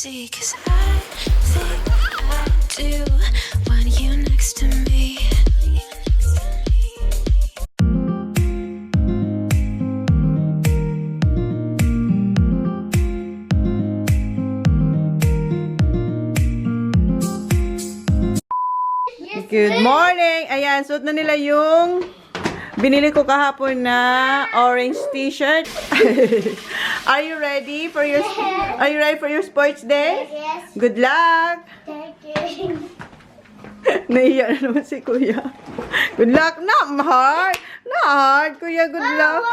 see, 'cause I think I do want you next to me. Good morning! Ayan, suot na nila yung binili ko kahapon na orange t-shirt. Are you ready for your sports day? Yes. Good luck! Thank you. Naiya na naman si Kuya. Good luck! Not hard! Not hard, Kuya. Good luck!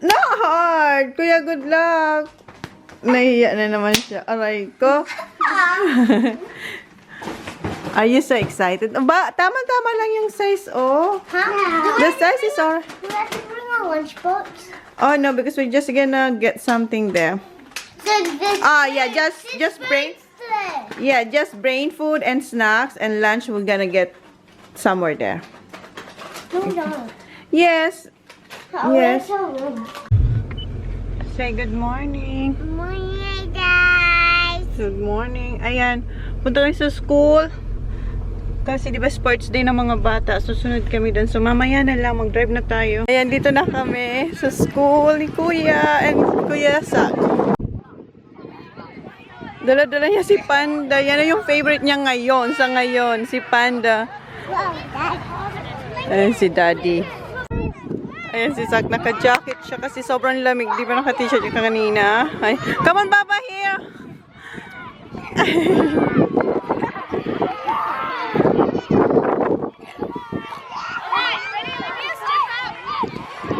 Not hard! Kuya, good luck! Naiya na naman siya. Aray ko. Are you so excited? Ba, tama-tama lang yung size, oh. Huh? The size is alright. Do we have to bring our lunchbox? Oh, no, because we're just gonna get something there. So this Yeah, just bring... today. Yeah, just bring food and snacks and lunch we're gonna get somewhere there. No. Yes. Oh, Yes. so Say good morning. morning, guys. Good morning. Ayan, punta kami sa school. Kasi di ba sports day ng mga bata, susunod kami dun. So mamaya na lang, mag-drive na tayo. Ayan, dito na kami sa school ni Kuya and Kuya Sak. Dala-dala niya si Panda. Yan na yung favorite niya ngayon, sa ngayon, si Panda. Wow, Dad. Ayan si Daddy. Ayan si Sak, naka-jacket siya kasi sobrang lamig. Di ba naka-t-shirt yung kanina? Ay, come on, Baba, here!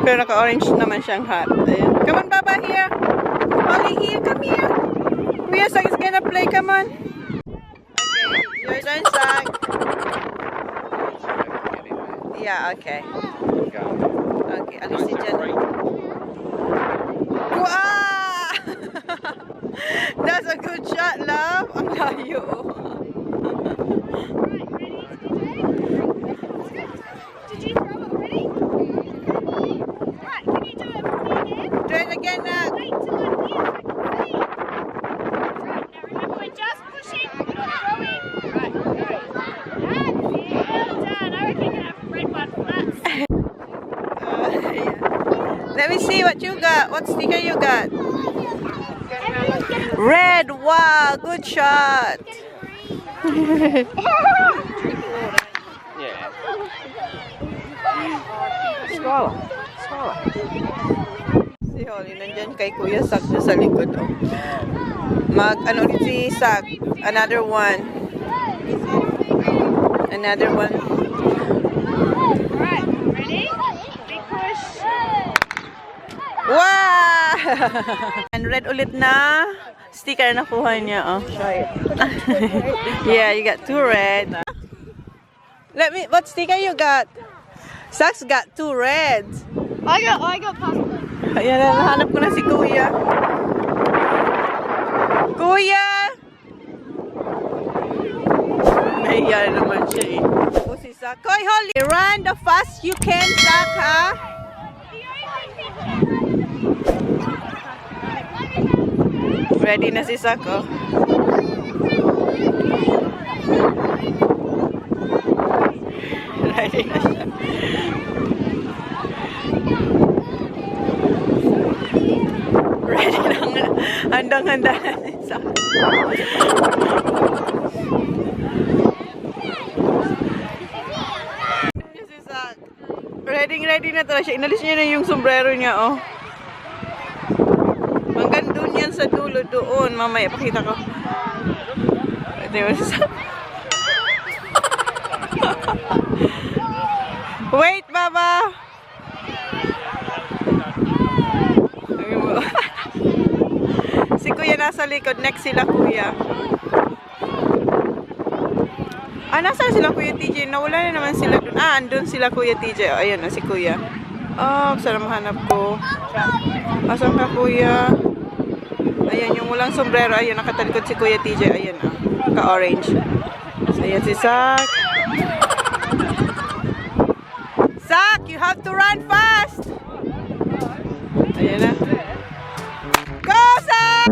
Pero naka-orange naman siyang hat. Ayan. Come on, Baba, here! Molly, here, come here! Kuya Sak is gonna play, come on! Okay, your turn, Sak. Yeah, okay. Okay, alis si Jan. Wow! That's a good shot, love. Ang layo. Did you throw it already? Right, can you do it for me again? Do it again, Nak. Wait till I'm here so I can see. Right, now remember we're just pushing, we're not throwing. Right, go. That's it. Well done. I reckon you can have a red one for that. Let me see what you got. What sticker you got? Red. Wow, good shot. Si Holly nandyan kay Kuya Sak na sa likod. Oh. Ano ulit si Sak? Another one. Another one. Right, ready? Big push. Wow! And red ulit na sticker na kuha niya. Oh. Yeah, you got 2 red. What sticker you got? Sak's got 2 reds. I got past them. Ayan, nahanap ko na si Kuya. Kuya! Nahiya naman siya eh. Tapos si Sak. Koy, Holly! Run the fast you can, Sak, ha? Ready na si Sak, oh. Ready na siya. Ready na. Handang-handa na si Sak. Si Sak. Ready na talaga siya. Inalis niya na yung sombrero niya, oh. Hanggang doon yan sa dulo doon. Mamaya, pakita ko. Ito yung si Sak. Wait, Baba! Si Kuya nasa likod. Next sila, Kuya. Nasaan sila, Kuya TJ? Nawala na naman sila doon. Andun sila, Kuya TJ. Ayun na, si Kuya. Saan mahanap ko? Asan ka, Kuya? Ayan, yung walang sombrero. Ayun, nakatalikod si Kuya TJ. Ayun, ka-orange. So, ayan si Sak. Sak, you have to run fast! Ayan na. Go, Sak!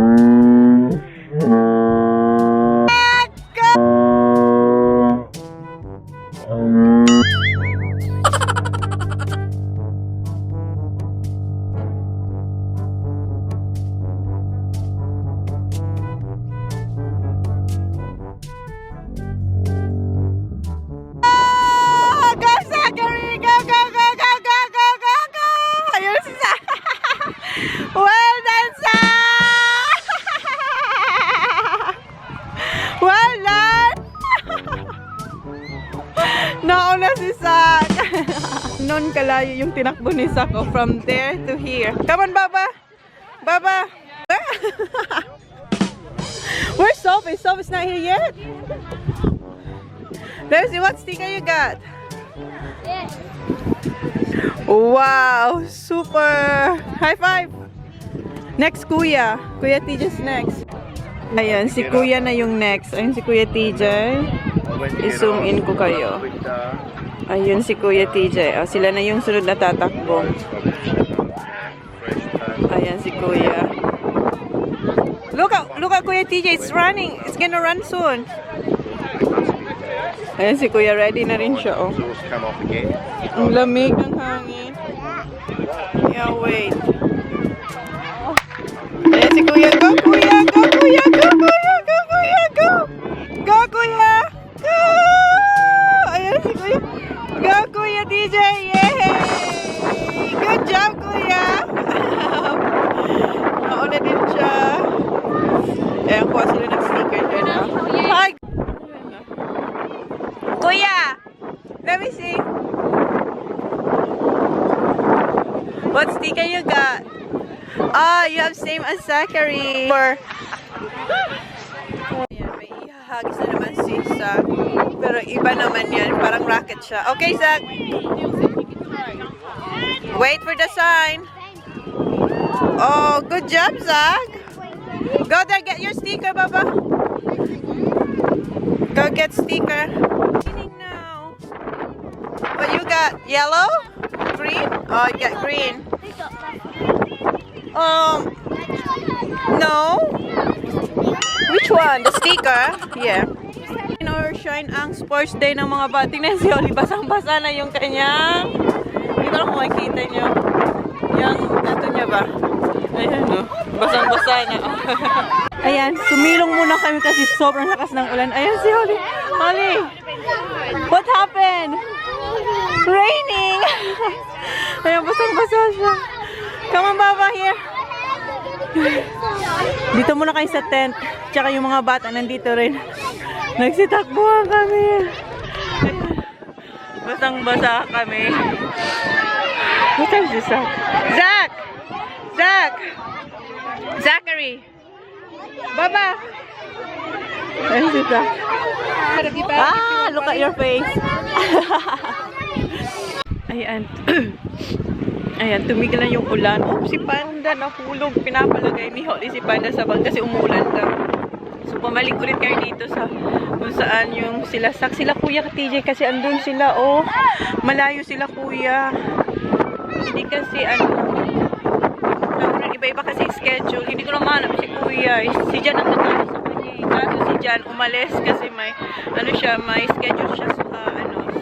ganon kalayo yung tinakbo ni Sako from there to here. Come on, Baba! Baba! Where's Sophie? Sophie's not here yet? Let's see what sticker you got. Wow! Super! High five! Next, Kuya. Kuya TJ's next. Ayan, si Kuya na yung next. Ayun si Kuya TJ. I-zoom in ko kayo. Ayun si Kuya TJ. Oh, sila na yung sunod na tatakbo. Ayan si Kuya. Look at Kuya TJ. It's running. It's gonna run soon. Ayan si Kuya. Ready na rin siya. Oh. Ang lamig ng hangin. Yeah, wait. Ayan si Kuya. Go, Kuya! Go, Kuya! Go, Kuya! Go, Kuya! Go! Go, Kuya! Go! Ayan si Kuya. Go, Kuya TJ! Yay! Good job, Kuya! Nauna din siya. Ayan, kuha sila ng sticker din. Hi! Kuya! Let me see. What sticker you got? Ah, you have same as Zachary. Ayan, may ihahagis na naman si Zach. Pero iba naman yan. Parang rocket siya. Okay, Zach. Wait for the sign. Oh, good job, Zach. Go there, get your sticker, Baba. Go get sticker. Now. What you got? Yellow? Green? Oh, you got green. No. Which one? The sticker? Yeah. In our shine ang sports day ng mga bating na si Oli. Basang-basa na yung kanyang. Dito lang kung makikita nyo. Yung, ito niya ba? Ayan o. Basang-basa na. Ayan, sumilong muna kami kasi sobrang lakas ng ulan. Ayan si Oli. Oli! What happened? Raining! Ayan, basang-basa siya. Come on, Baba, here. Dito muna kayo sa tent. Tsaka yung mga bata nandito rin. Nagsitakbuhan kami. Basang-basa kami. What time is Zach? Zach! Zach! Zachary! Baba! Ayun si Zach. Ah, look at your face. Ayan. Ayan, tumigil na yung ulan. Oh, si Panda nahulog. Pinapalagay ni Holly si Panda sa bag kasi umulan daw. So, pumalik ulit kayo dito sa kung saan yung sila Sak. Sila Kuya ka TJ kasi andun sila. Oh, malayo sila Kuya. Hindi kasi iba-iba kasi schedule. Hindi ko na mahanap si Kuya. Si Jan ang nagkala sa kanya. Kaso si Jan umalis kasi may may schedule siya sa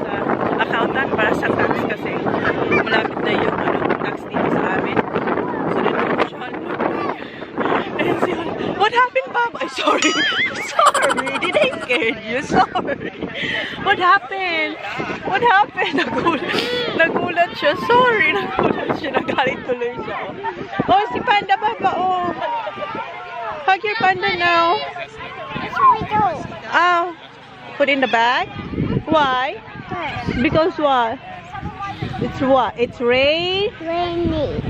sa accountant para sa tax kasi malapit na yung tax dito sa amin. So then siya what happened, Bob? Ay, sorry. Sorry. Did I scare you? Sorry. What happened? What happened? Nagulat siya. Sorry. Nagulat siya. Nagalit tuloy siya. Oh, si Panda, Baba. Oh. Hug your Panda now. Oh. Put in the bag? Why? Because what? It's what? It's Rainy.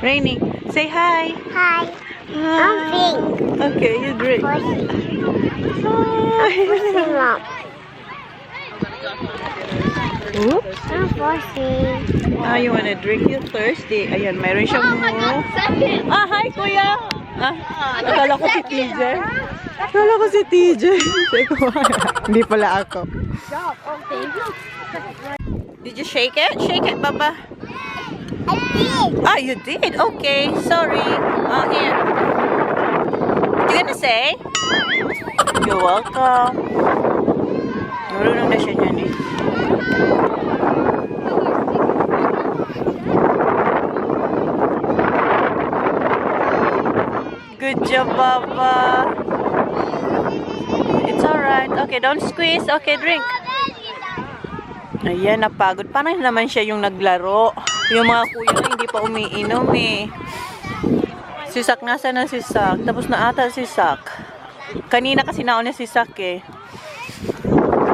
raining. Say hi. Hi. I'm pink. Okay, you drink. Pussy. Hi. Mom. Oops. I'm pussy. Ah, you wanna drink? You're thirsty. Ayan, mayroon siyang Ah, hi, Kuya. Akala ko si TJ. Akala ko si TJ. Hindi pala ako. Did you shake it? Shake it, Baba. I did. Ah, you did? Okay, sorry. Here. What you gonna say? You're welcome. Marunong na siya dyan eh. Good job, Baba. It's alright. Okay, don't squeeze. Okay, drink. Ayan, napagod. Parang naman siya yung naglaro. Yung mga kuya na hindi pa umiinom eh. Si Sak, nasa na si Sak? Tapos na ata si Sak. Kanina kasi nauna si Sak eh.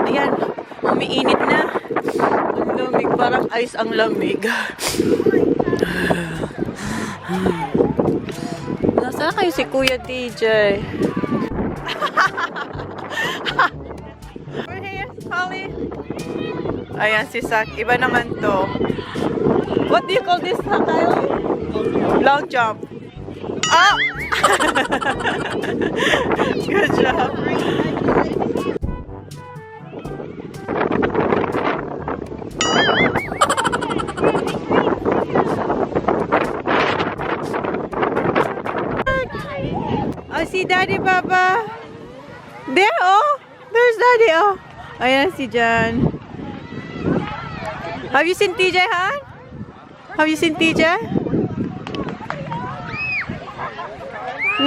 Ayan, umiinit na. Lamig, parang ice ang lamig. Nasaan kayo si Kuya DJ? We're here, Holly. Ayan, si Sak. Iba naman to. What do you call this, Kyle? Long jump. Ah! Good job. Oh, si Daddy Baba. There, oh. There's Daddy, oh. Ayan si Jan. Have you seen TJ, Han? Have you seen TJ?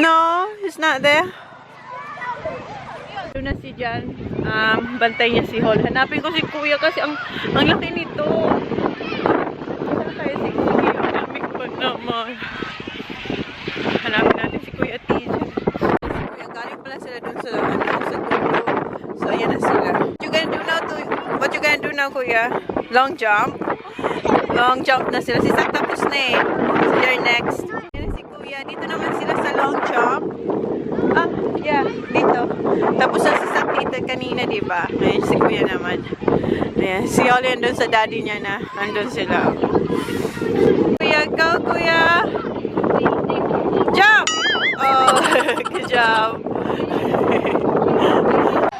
No, he's not there. Doon na si Jan. Bantay niya si Hol. Hanapin ko si Kuya kasi ang laki nito. Saan kaya si Kuya? Hanapin ko pa naman. Hanapin natin si Kuya TJ. Si Kuya, galing pala sila doon sa dulo. So, ayan na sila. What you gonna do now, Kuya? Long jump? Long jump na sila. Si Sak tapos na eh. So, you're next. Ayan si Kuya. Dito naman sila sa long jump. Ah, yeah. Dito. Tapos na si Sak dito kanina, diba? Ayan si Kuya naman. Ayan. Si Oli andun sa daddy niya na. Andun sila. Kuya, go, Kuya! Jump! Oh, good job.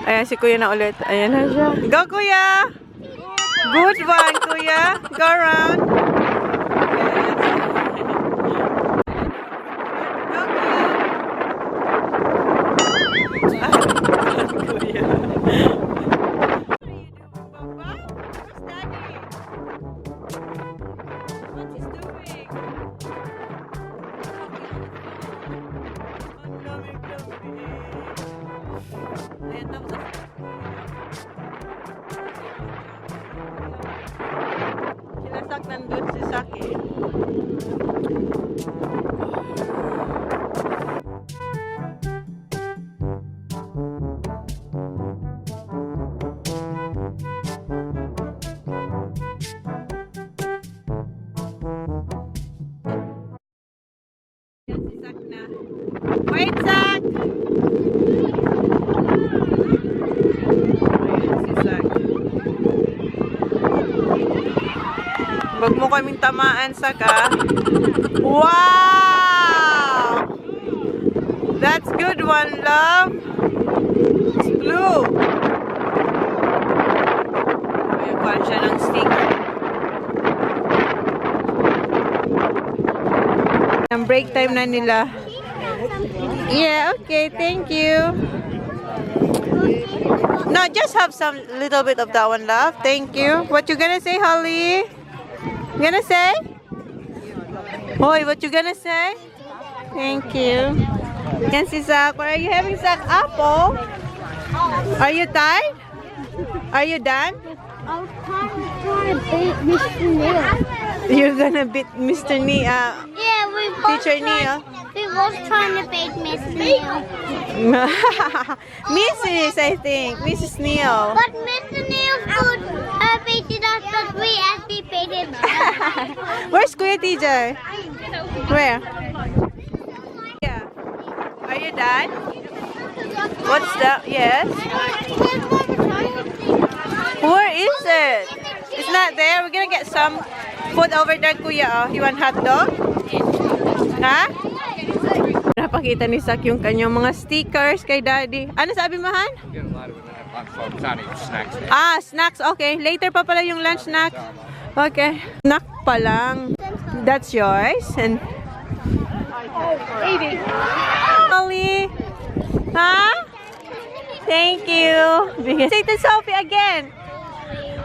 Ayan si Kuya na ulit. Ayan na siya. Go, Kuya! Good one, Kuya. Go around. Go, Kuya. Kuya. What are you doing, Papa? Where's Daddy? What is doing? Ang lamig-lamig. Ayan, tapos sila Sak nandun si Sak eh. Ayan si Sak na. Wait, Sak! Ayan si Sak. Wag mo kaming tamaan, Sak, ah. Wow! That's good one, love. It's blue. Ayan, kuhan siya ng sticker. Ang break time na nila. Yeah, okay, thank you. No, just have some little bit of that one, love. Thank you. What you gonna say, Holly? You gonna say? Hoy, what you gonna say? Thank you. Yan si Sak. What are you having, Sak? Apple? Are you tired? Are you done? I was trying to beat Mr. Neil. You're gonna beat Mr. Neil. Yeah, we both Teacher Neil. We both trying to beat Mr. Neil. Mrs. I think. Mrs. Neil. But Mr. Neil could beat us, but we actually beat him. Where's Kuya TJ? Where? Yeah. Are you done? What's that? Yes. Where is it? It's not there. We're gonna get some food over there, Kuya. Oh, you want hot dog? Ha? Napakita ni Sak yung kanyang mga stickers kay Daddy. Ano sabi mo, Han? Ah, snacks. Okay. Later pa pala yung lunch snack. Okay. Snack pa lang. That's yours. And Molly. Ha? Thank you. Say to Sophie again.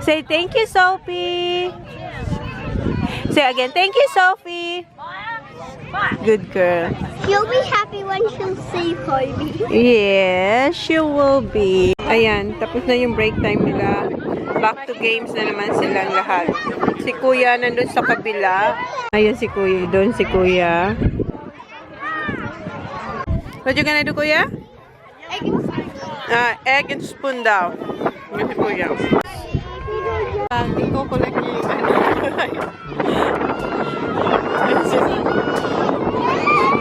Say thank you, Sophie. Say again, thank you, Sophie. Good girl. She'll be happy when she'll see Kobe. Yes, she will be. Ayan, tapos na yung break time nila. Back to games na naman silang lahat. Si Kuya nandun sa kabila. Ayan si Kuya, doon si Kuya. What you gonna do, Kuya? Egg and spoon daw. Ayan si Kuya. Iko-collect niya yung ano.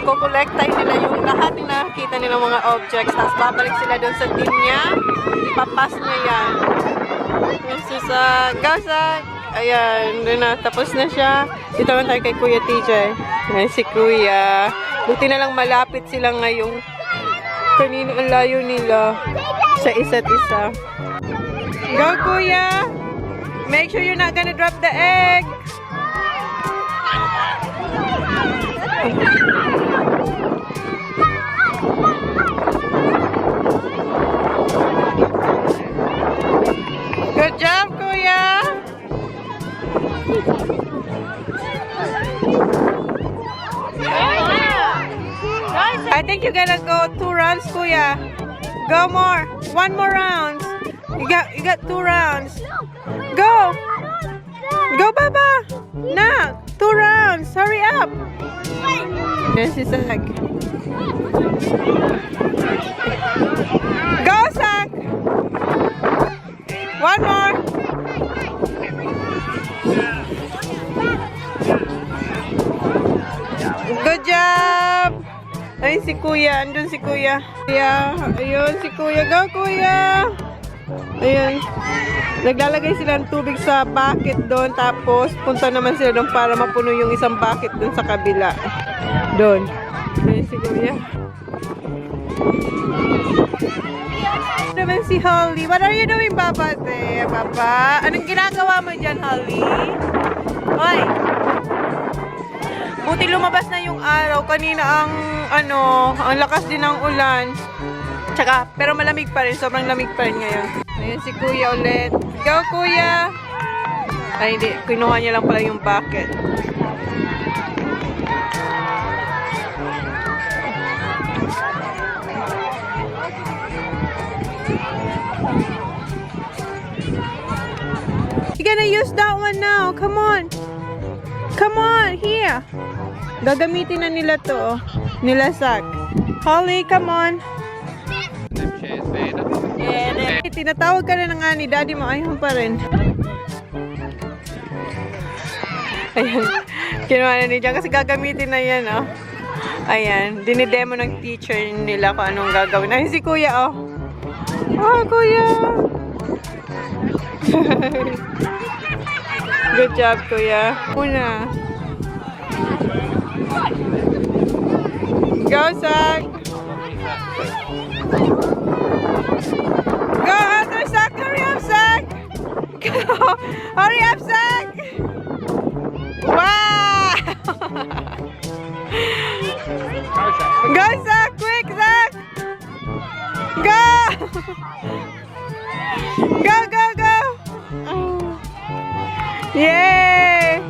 Kukolektahin nila yung lahat ng nakakita nilang mga objects. Tapos babalik sila doon sa team niya. Ipapas niya yan. Yung sisag. Gasag! Ayan, doon na. Tapos na siya. Dito naman tayo kay Kuya TJ. Ayan si Kuya. Buti na lang malapit sila ngayong kanino ang layo nila sa isa't isa. Go, Kuya! Make sure you're not gonna drop the egg! Good job, Kuya! I think you're gonna go 2 rounds, Kuya. Go more. 1 more round. You got 2 rounds. Go. Go, Baba. Nah, 2 rounds. Hurry up. There's his Zach. Go, Zach. 1 more. Good job. Ay, si Kuya. Andun si Kuya. Kuya. Ayun, si Kuya. Go, Kuya. Ayun. Naglalagay sila ng tubig sa bucket doon. Tapos, punta naman sila doon para mapuno yung isang bucket doon sa kabila. Doon. Ayun, si Kuya. Naman si Holly. What are you doing, Papa? Papa? Anong ginagawa mo dyan, Holly? Hoy! Buti lumabas na yung araw. Kanina ang lakas din ng ulan. Tsaka, pero malamig pa rin. Sobrang lamig pa rin ngayon. Ayan si Kuya ulit. Go, Kuya! Ay, hindi. Kinuha niya lang pala yung bucket. You're gonna use that one now. Come on. Come on, here. Gagamitin na nila to, nila Zach. Holly, come on. Tinatawag ka na nga ni Daddy mo. Ayaw pa rin. Ayan. Kinuha na ni Jan kasi gagamitin na yan, oh. Ayan. Dinidemo ng teacher nila kung anong gagawin. Ay, si Kuya, oh. Oh, Kuya. Good job, Kuya. Una. Go, Zach. Go, after Zach. Hurry up, Zach. Go. Hurry up, Zach. Wow. Go, Zach. Quick, Zach. Go. Go, go, go. Yay!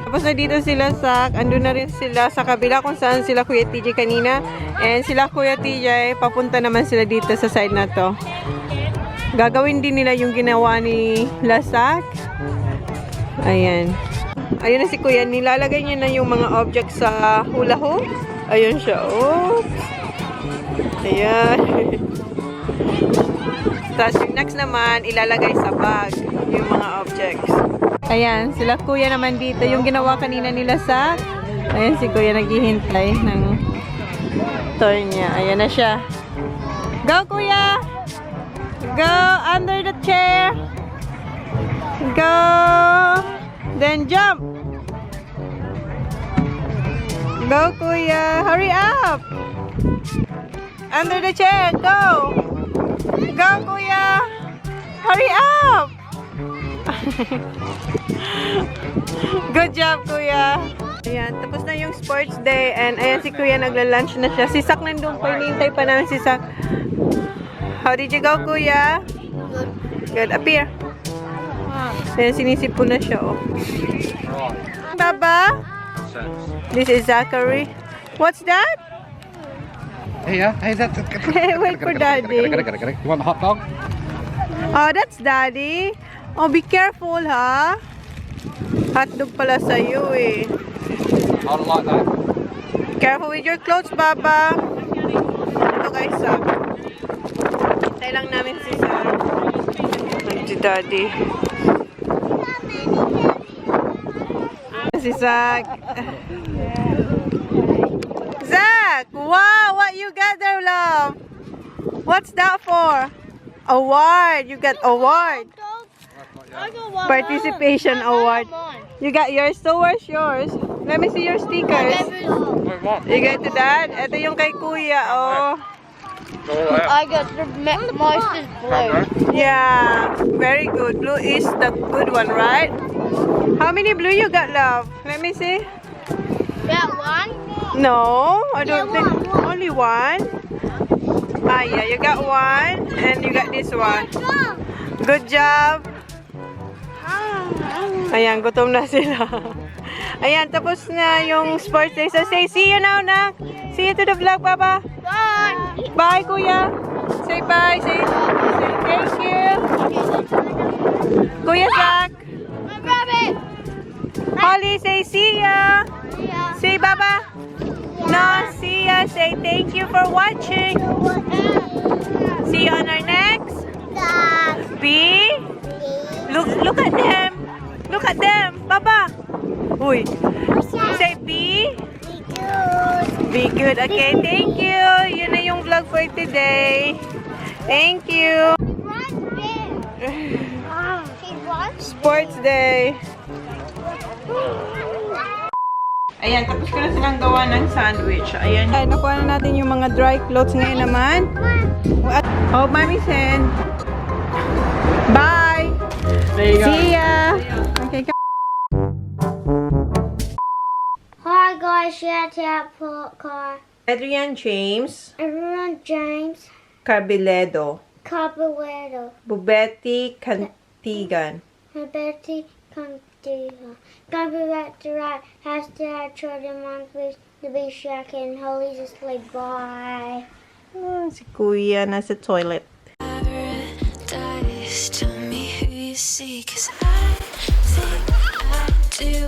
Tapos na dito sila sa, andun na rin sila sa kabila kung saan sila Kuya TJ kanina. And sila Kuya TJ, papunta naman sila dito sa side na to. Gagawin din nila yung ginawa ni Lasak. Ayan. Ayun na si Kuya, nilalagay niya na yung mga objects sa hula hoop. Ayun siya. Oops. Ayan. Tapos yung next naman, ilalagay sa bag yung mga objects. Ayan, sila Kuya naman dito. Yung ginawa kanina nila sa... Ayan, si Kuya naghihintay ng turn niya. Ayan na siya. Go, Kuya! Go under the chair! Go! Then jump! Go, Kuya! Hurry up! Under the chair! Go! Go, Kuya! Hurry up! Good job, Kuya. Ayan, tapos na yung sports day and ayan si Kuya nagla-lunch na siya. Si Sak nandun pa, hinihintay pa namin si Sak. How did you go, Kuya? Good. Up here. Ayan, sinisipon na siya, oh. Baba? This is Zachary. What's that? Hey, hey, that's... Wait for Daddy. You want the hot dog? Oh, that's Daddy. Oh, be careful, ha? Hotdog pala sa'yo, eh. I don't like that. Careful with your clothes, Baba. Ito guys, Sam. Hintay lang namin si Sam. Si Daddy. Si Zach. Zach! Wow! What you got there, love? What's that for? Award! You got award. Participation award. You got yours. So where's yours? Let me see your stickers. You got to Dad? Ito yung kay Kuya. Oh. I got the mostest blue. Yeah. Very good. Blue is the good one, right? How many blue you got, love? Let me see. That one? No, I don't think. Only one. Ah, yeah. You got one. And you got this one. Good job. Ayan, gutom na sila. Ayan, tapos na yung sports day. So say, see you now, Anak. See you to the vlog, Papa. Bye. Bye, Kuya. Say bye. Say thank you. Kuya Zach. My rabbit. Holly, say see ya. Say Baba. No, see ya. Say thank you for watching. See you on our next. B. Look at them. Look at them. Baba. Uy. Say B. Be good. Okay, thank you. Yun na yung vlog for today. Thank you. Sports day. Ayan, tapos ko na silang gawa ng sandwich. Ayan. Ay, nakuha na natin yung mga dry clothes ngayon naman. Oh, Mommy send. Bye. There you go. See ya. Okay, Hi guys, shout out car. Adrian James. Everyone, James Carbiledo. Caballero. Bubetti Cantigan. Betty Contigo. Copyright to right. Hashtag children monthly to be shocking. Holy just like bye. Ah, si Kuya nasa toilet. Paradise, tell me who you see, 'cause I think I do.